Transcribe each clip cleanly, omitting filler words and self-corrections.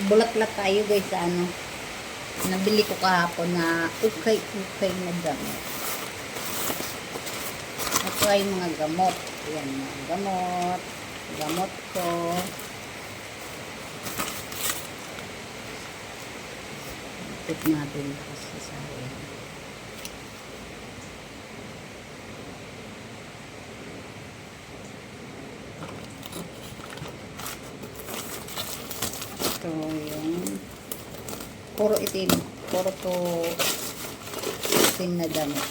Bulat-lat tayo guys sa ano. Nabili ko kahapon na ukay-ukay na gamot. Ito ay mga gamot. Ayan, mga gamot. Gamot ko. Tip natin kasi sa akin. Ito yung puro itim. Puro to itim na damit.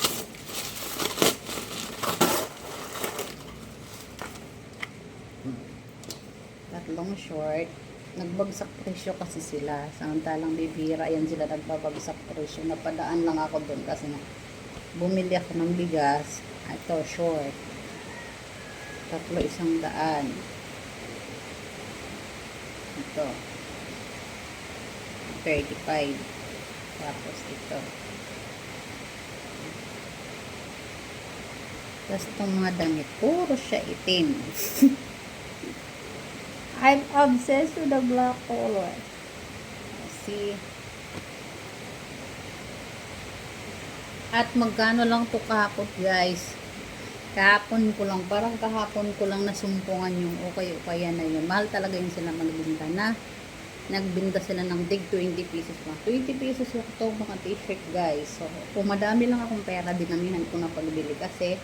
Tatlong short. Nagbagsak presyo kasi sila. Samantalang bibira, yan sila nagbabagsak presyo. Napadaan lang ako doon kasi na bumili ako ng bigas. Ito, short. Tatlo 100. Ito. 35. Tapos ito. Tapos itong mga damit, puro siya itim. I'm obsessed with the black color. See? At magkano lang to kahapon, guys? Kahapon ko lang, parang kahapon ko lang nasumpungan yung ukay-ukayan na yun. Mahal talaga yung sila magbinta na. Nagbinta sila ng dig 20 pesos lang. 20 pesos lang ito mga t-shirt, guys. So, kung madami lang akong pera, dinamihan ko na pagbili kasi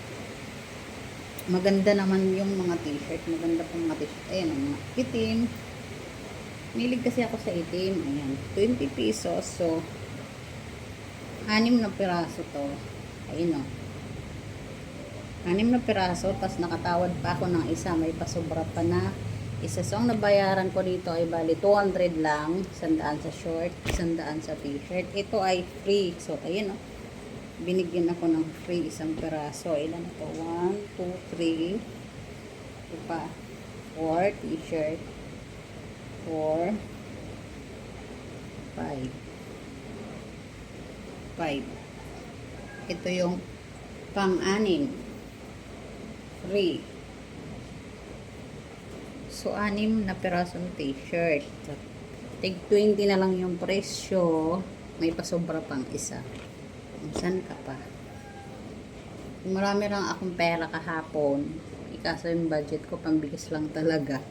maganda naman yung mga t-shirt. Maganda pang mga t-shirt. Ayan, ang mga itim. Milig kasi ako sa itim. Ayan, 20 pesos. So, 6 na piraso to. Ayun o. 6 na piraso. Tapos nakatawad pa ako ng isa. May pasobra pa na isa. So, ang nabayaran ko dito ay bali 200 lang. 100 sa short. 100 sa t-shirt. Ito ay free. So, ayun o. Binigyan ako ng free isang peraso. Ilan ito? 1, 2, 3. Ito pa. 4 t-shirt. 4. 5. 5. Ito yung pang-anim. Free. So, 6 na perasong t-shirt. Tig 20 na lang yung presyo. May pasobra pang isa. Saan ka pa? Marami lang akong pera kahapon. Ikaso yung budget ko, pambigas lang talaga.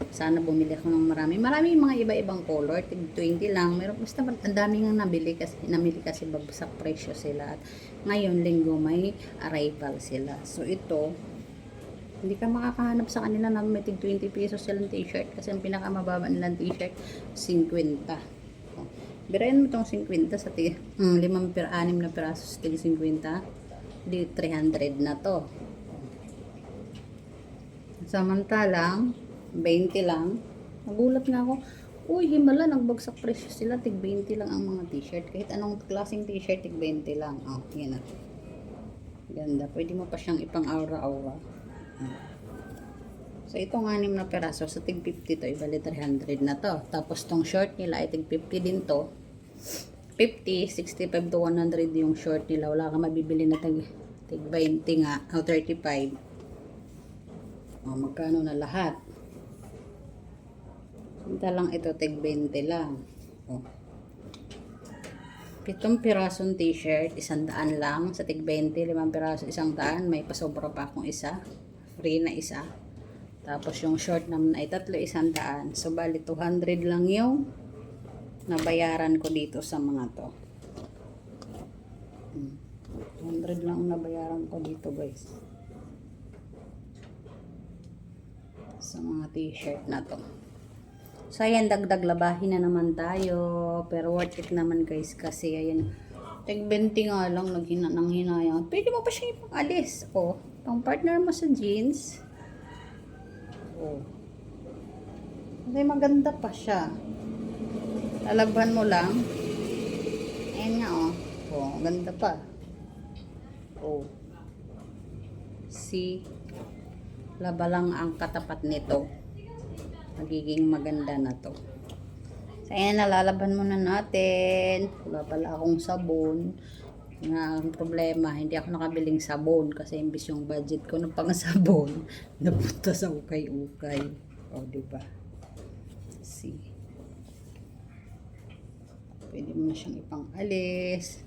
Sana bumili ako ng marami. Marami yung mga iba-ibang color. Tig 20 lang. Meron, basta ang dami nga namili kasi babagsak presyo sila. At ngayon, linggo, may arrival sila. So, ito, hindi ka makakahanap sa kanila na may tig 20 pesos silang t-shirt. Kasi ang pinakamababa nilang t-shirt, 50. Birayan mo itong 50 sa 5 per 6 na piraso sa 50. Di 300 na to. Samantalang 20 lang. Nagulat nga ako. Uy, himala, nagbagsak presyo sila. Tig 20 lang ang mga t-shirt. Kahit anong klaseng t-shirt, tig 20 lang. Oh, yan na. Ganda. Pwede mo pa siyang ipang aura-aura. So, itong 6 na peraso sa tig 50 to, ibali 300 na to. Tapos, tong short nila ay tig 50 din to. 50, 65 to 100 yung short nila. Wala ka mabibili na tig 20 nga. O, 35. O, magkano na lahat? Punta lang ito, tig 20 lang. O. 7 pirasong t-shirt, 100 lang. Sa tig 20, 5 piraso, 100. May pasobra pa akong isa. Free na isa. Tapos yung short naman ay 3, 100. So, bali 200 lang yung nabayaran ko dito sa mga to. 200 lang ang nabayaran ko dito, guys. Sa mga t-shirt na to. So, ayan, dagdag labahin na naman tayo. Pero worth it naman, guys. Kasi, ayan, tig 20 nga lang, nang hinayang. Pwede mo pa siya ipang-alis. O, pang partner mo sa jeans. Oh. Kasi maganda pa siya. Lalagban mo lang. Ayan nga, oh. Oh, ganda pa. Oh. See? Laba lang ang katapat nito. Magiging maganda na to. So, ayan, nalalaban muna natin. Wala pala akong sabon. Nga ang problema, hindi ako nakabiling sabon kasi imbis yung budget ko ng pang sabon napunta sa ukay-ukay. O, diba? See. Pwede mo na siyang ipang-alis.